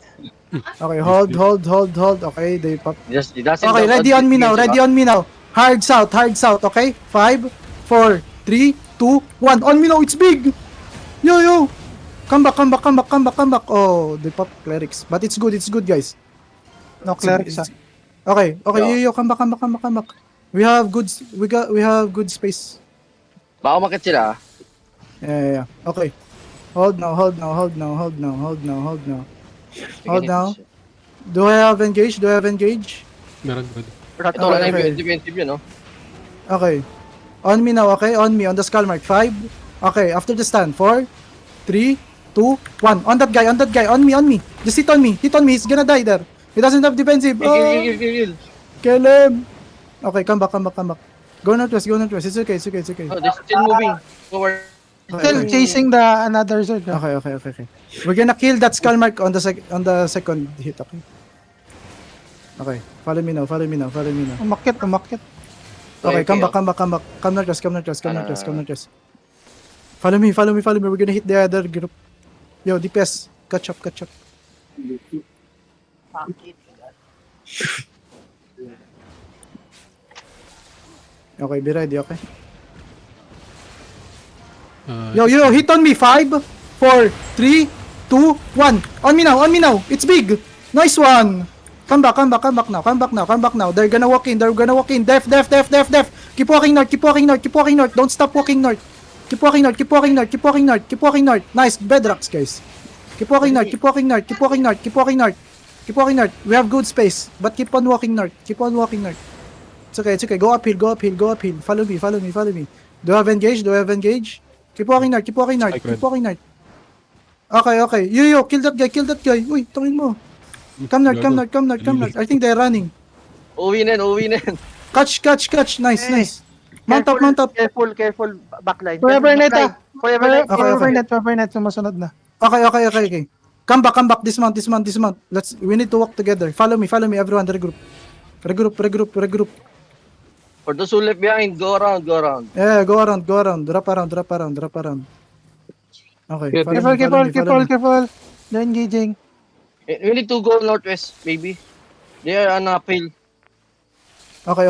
Okay, hold. Okay, they pop. It doesn't Okay, look ready good on me games, now. Hard south, okay? 5, 4, 3, 2, 1. On me now, it's big! Yo! Come back. Oh, they pop clerics. But it's good, guys. No clerics, ah. Okay, yo, come back. We have good space. Baka umakit sila. Yeah. Okay. Hold now. Do I have engage? Meron. Ito wala na Okay. yung defensive yun, no? Okay. On me now, okay? On me, on the skull mark. 5. Okay, after the stand. 4, 3, 2, 1. On that guy. On me. Just hit on me. He's gonna die there. He doesn't have defensive. Kill. Kill him. Okay, come back. Go northwest. It's okay. Oh, they're still moving forward. Still chasing the another Zerg. ah. Okay. We're gonna kill that skull mark on the second hit, okay? Okay, follow me now. Umakyat. Okay, come back. Come northwest. Follow me. We're gonna hit the other group. Yo, DPS, catch up. Okay, be ready, okay? Yo, hit on me. 5, 4, 3, 2, 1. On me now. It's big. Nice one. Come back now. They're gonna walk in. Def. Keep walking north. Don't stop walking north. Keep walking north. Nice bedrocks, guys. Keep walking north. We have good space, but keep on walking north. It's okay. Go uphill. Follow me. Do you have engage? Keep walking north. Okay. Yo, kill that guy. Uy, tangin mo. Come north. I think they're running. Uwi na yan. Catch. Nice. Mount up. Careful, backline. Forever net, ah. Forever net. Okay. Forever net, sumusunod na. Okay. Come back, dismount. We need to walk together. Follow me, everyone, regroup. For those who left behind, go around. Yeah, go around. Drop around. Okay, Careful. They're engaging. We need to go northwest, maybe. They are on uphill. Okay.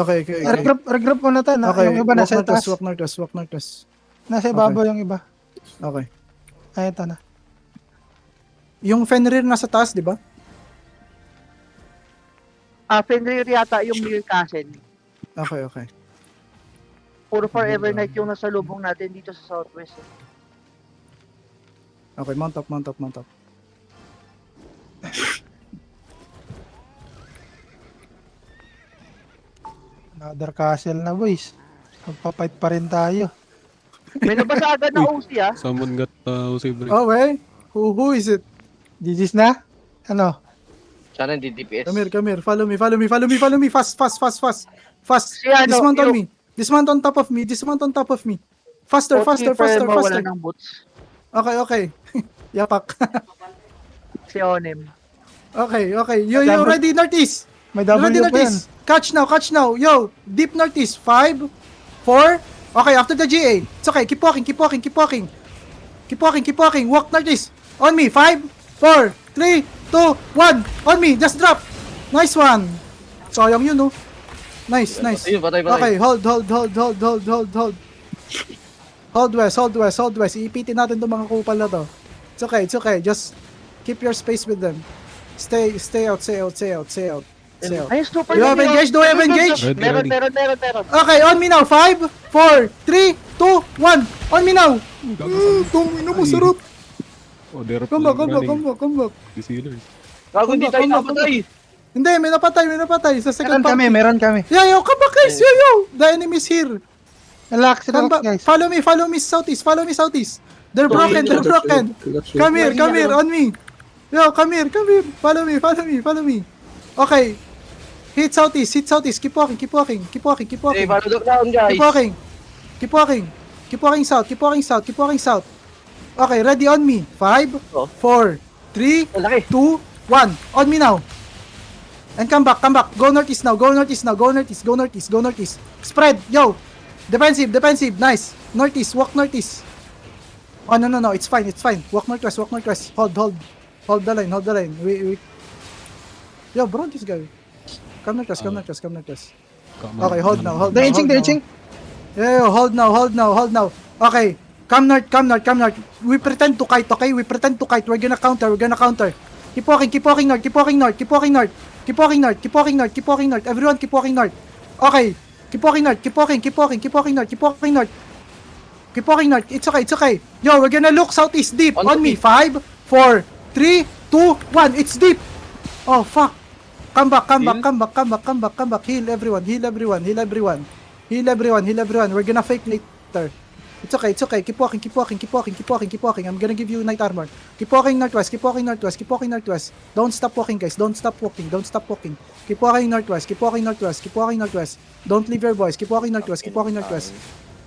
Regroup muna tayo. Okay, Yung iba nasa taas. walk northwest. Nasa ibabaw yung iba. Okay. Ay, ito na. Yung Fenrir nasa taas, di ba? Fenrir yata yung Mir Castle. Okay. Puro Forever Night yung nasa lubong natin dito sa Southwest. Okay, mount up. Another castle na, boys. Magpapight pa rin tayo. May nabasagan na OC ah. Someone got UC break. Oh, wait. Who is it? GG's na? Ano? Sana hindi DPS. Come here. Follow me. Fast. Si ano, Dismount on yung- me. Dismount on top of me. Faster. Wala ng boots. Okay. Yapak. Si Onem. Okay. Yo, ready northeast. May Ready W pa yan. northeast. Catch now. Yo, deep northeast. 5, 4. Okay, after the GA. It's okay. Keep walking. Walk northeast. On me. 5, 4, 3, 2, 1. On me. Just drop. Nice one. Sayang yun, no? Nice. Ayun, patay. Okay, hold. Hold west. Iipitin natin itong mga kupal na to. It's okay. Just keep your space with them. Stay out. Ay, super Do you have engaged? Ready. Meron. Okay, on me now. 5, 4, 3, 2, 1. On me now. Tumino mo, sarap. Oh, they're Come back. The sealers. Gago, hindi tayo Come back. napatay. Hindi, may napatay. Sa second part. Meron kami. Yo, come back guys. Yo. The enemy is here. Relax, Come back. guys. Follow me southeast. They're broken. Come here, on me. Yo, come here. Follow me. Okay. Hit southeast. Keep walking. Hey, follow the ground, guys. Keep walking south. Okay, ready on me. 5, 4, 3, Malaki. 2, 1. On me now. And come back. Go northeast now. Go northeast. Spread. Yo. Defensive. Nice. Northeast. Walk northeast. Oh, no. It's fine. Walk northwest. Hold the line. We. Yo, bro, this guy. Come northwest. Okay, hold now. The inching. Yo, hold now. Okay. Come north. We pretend to kite, okay? We're gonna counter. Keep walking north. Everyone keep walking north. Okay. Keep walking north. It's okay. Yo, we're gonna look southeast deep. On me. 5, 4, 3, 2, 1. It's deep. Oh, fuck. Come back. Heal everyone. We're gonna fake later. It's okay. Keep walking. I'm gonna give you night armor. Keep walking northwest. Don't stop walking, guys. Don't stop walking. Keep walking northwest. Don't leave your boys. Keep walking northwest.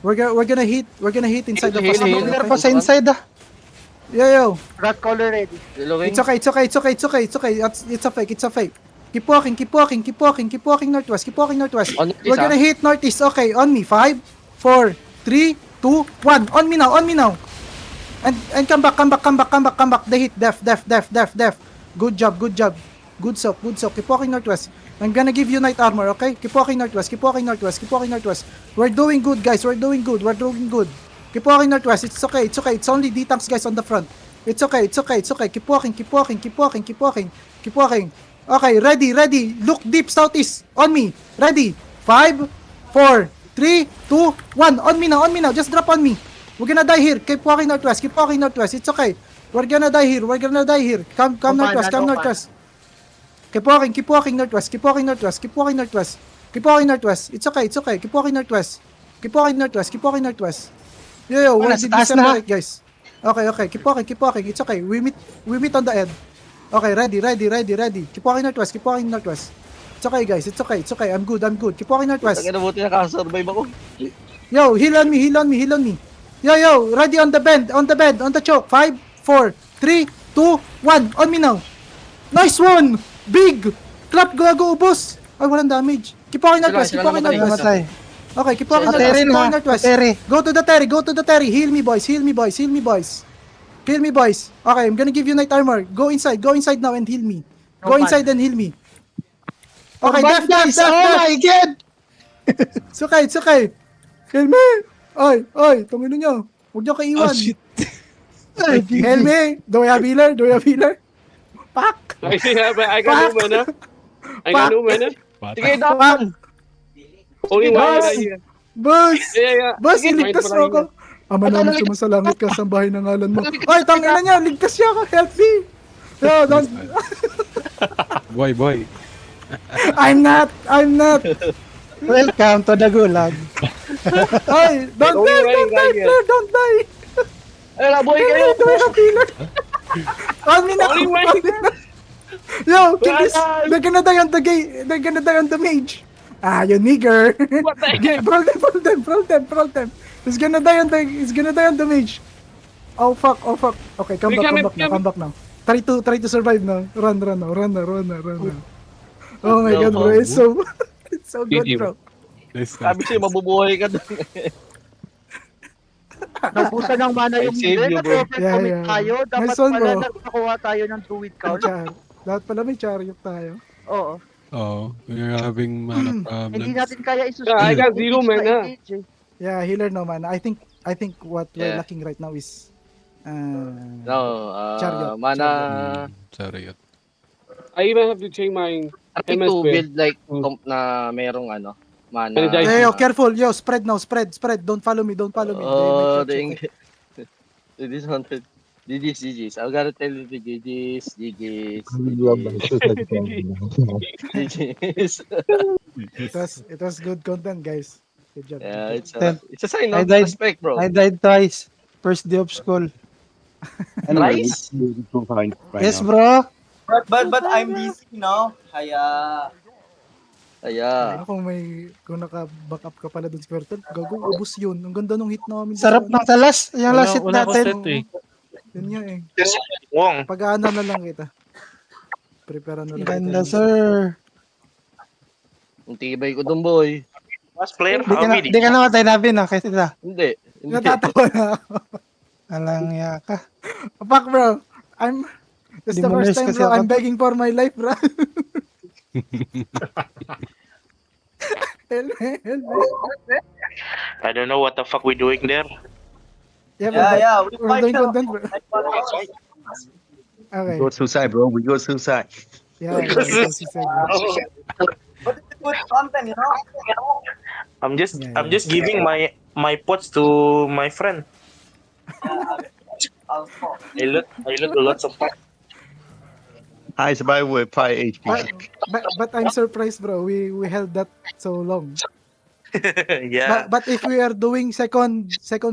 We're gonna hit inside the Heal. Meron pa sa inside ah. Yo. Rat collar ready. Reloading. It's okay. It's a fake. Keep walking northwest. On the We're gonna hit northeast. Okay, on me. 5, 4, 3, 2, 1. On me now. And come back. They hit. Def. Good job. Good soap. Keep walking northwest. I'm gonna give you night armor, okay? Keep walking northwest. We're doing good, guys. We're doing good. Keep walking northwest. It's okay. It's only D-tanks, guys, on the front. It's okay. Keep walking. Okay, ready. Look deep southeast. On me. Ready. 5, 4, 3, 2, 1. On me now. Just drop on me. We're gonna die here. Keep walking northwest. It's okay. We're gonna die here. Come northwest. Keep walking northwest. It's okay. Keep walking northwest. Yo, where did you taas na. separate, guys? Okay. Keep walking. It's okay. We meet on the end. Okay, ready. Keep walking northwest. It's okay, guys. It's okay. I'm good. Keep walking northwest. Ang buti nakasurvive ako. Yo, heal on me. Yo, ready on the bend, on the choke. 5, 4, 3, 2, 1. On me now. Nice one! Big! Clap, gago, ubos! Ay, walang damage. Keep walking northwest, keep walking Sila northwest. Namatay. Okay, keep walking Ateri northwest, keep na. walking northwest. Ateri. Go to the Terry, go to the Terry. Heal me, boys, heal me, boys, heal me, boys. Heal me, boys. Okay, I'm gonna give you knight armor. Go inside now and heal me. Go No, inside and heal me. Okay, Urban def, def, guys, def, oh def. my god! It's okay. Heal me. Oy, tungin nyo. Huwag nyo kaiwan. Oh, shit. Heal me. Do we have healer? Pak. I got no mana. I got no mana. Sige, Pak. down. Only one Boss. mana here. Boss. Yeah. Boss, Sige, iligtas may mo ako. Ama namin sumasalangit ka sa bahay ng ngalan mo. Oy, tangina niya. Ligtas siya ako. Help me. No, don't. Boy. I'm not. Welcome to the gulag. Oy, don't Only die. one Don't die, guy here. Flair. Don't die. Ay, nabuhay kayo. Do we have healer? On me now. Only one. On me now. Yo, kill this. Wala. They're gonna die on the gate. They're gonna die on the mage. Ah, you nigger. What the Yeah, heck? brawl them. He's gonna die on the mage. Oh fuck. Okay, come back now. Try to survive now. Run now. Oh my god, bro. It's so good, bro. Nice. Sabi sa'yo, mabubuhay ka doon. Naubusan ng mana I yung saved leader. you, bro. Na-perfect commit Yeah. tayo. Dapat Nice one, pala bro. nagpakuha tayo ng 2-week count. Lahat pala may chariot tayo. Oo. Oh, we're having mana Hindi problems. natin kaya Yeah, I got zero mana. Yeah, healer no man. I think what we're Yeah. lacking right now is No, Chariot. mana... Chariot. I even have to change my Happy MS to spell. build like na merong mana. Energize. Yo, careful. Yo, spread now. Spread. Don't follow me. They might Oh, catch you, okay? This haunted. GG's. I gotta tell you the GG's. It was good content, guys. Good job. Yeah, good job. it's a sign I of died- respect, bro. I died twice. First day of school. Rice? Yes, bro. But I'm busy now. Kaya... Aya. Ano kung naka-back up ka pala dun sa Squirtle, gago, ubos yun. Ang ganda nung hit namin. Sarap ng talas. Yung last hit natin. Yun nga eh. Wong. Pag-ano na lang kita. Prepare na lang Ganda, kita. sir. Ang tibay ko dun, boy. Last player, Di ka namatay namin, ha? Kasi na. Hindi. Natatawa na ako. Alang ka. Fuck, bro. That's the first Demonize time, kasi bro. ako. I'm begging for my life, bro. Help me. I don't know what the fuck we're doing there. Yeah, bro. We're doing content, bro. Okay. Go suicide, bro. We go suicide. Yeah, yeah, that's what he said, bro. But it's good content, you know? Yeah, yeah. I'm just giving my pots to my friend. I loot lots of pots. I survived with 5 HP. But I'm surprised, bro. We held that so long. Yeah. But if we are doing second Zerg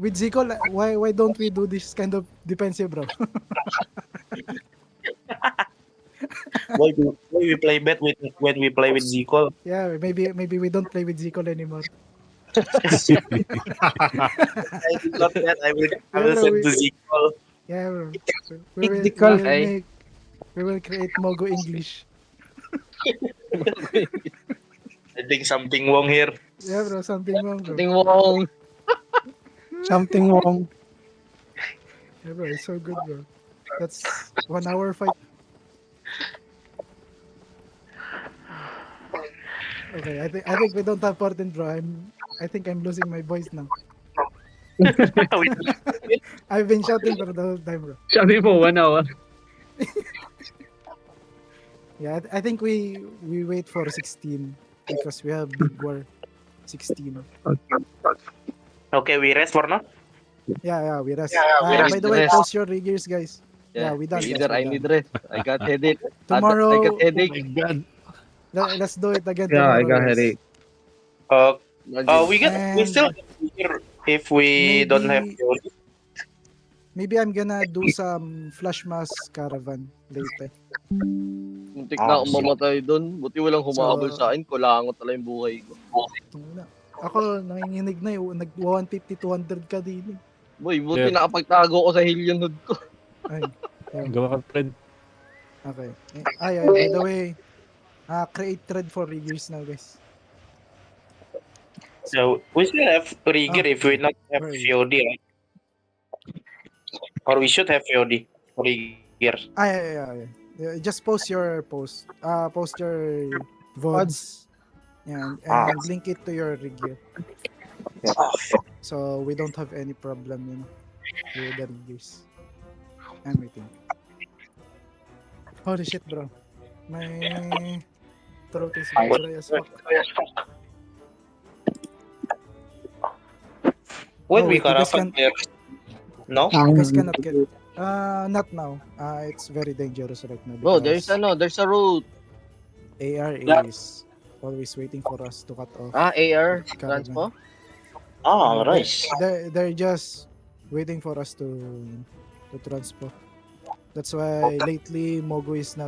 with Zico, why don't we do this kind of defensive, bro? Why we play bet when we play with Zico? Yeah, maybe we don't play with Zico anymore. I did not bet. I will send to Zico. Yeah, bro. Pick the call. We will create Mogo English. I think something wrong here. Yeah, bro. Something wrong, bro. Ting wong. Something wrong. Yeah, bro. It's so good, bro. That's 1 hour fight. Okay, I think we don't have Portent, bro. I think I'm losing my voice now. I've been shouting for the whole time, bro. Sabi mo, 1 hour. Yeah, I think we wait for 16 because we have big war 16. Okay, we rest for now. Yeah, we rest. we rest, By the we way, rest. post your riggers, guys. Yeah, we done. Either guys, I we need done. rest. I got headache. Tomorrow, I got headache. let's do it again Yeah, tomorrow. I got guys. headache. We still here if we don't have to. Maybe I'm gonna do some flash mask caravan later. Muntik na akong mamatay doon. Buti walang humabol sa akin. Kulangot na lang yung buhay ko. Tungina. Ako, nanginginig na nag 150, 200 ka din. Boy, buti Yeah. nakapagtago ko sa Hillion Hood ko. Ay, Gawa ka, friend. okay. Ay, by the way, create thread for riggers now, guys. So we still have rigger if we not have Right. VOD, right? Or we should have VOD for rigger. Ay. Just post your post. Post your VODs. Yan, and link it to your rigger. So we don't have any problem, with the riggers. I'm waiting. Holy shit, bro. My throat is dry as fuck. When Oh, we wait, you guys caravan there. No? You guys cannot get. Not now. It's very dangerous right now. Bro, because there's a route. AR is always waiting for us to cut off. AR, Caravan. transpo? Ah, right. They're just waiting for us to transpo. That's why lately Mogo is not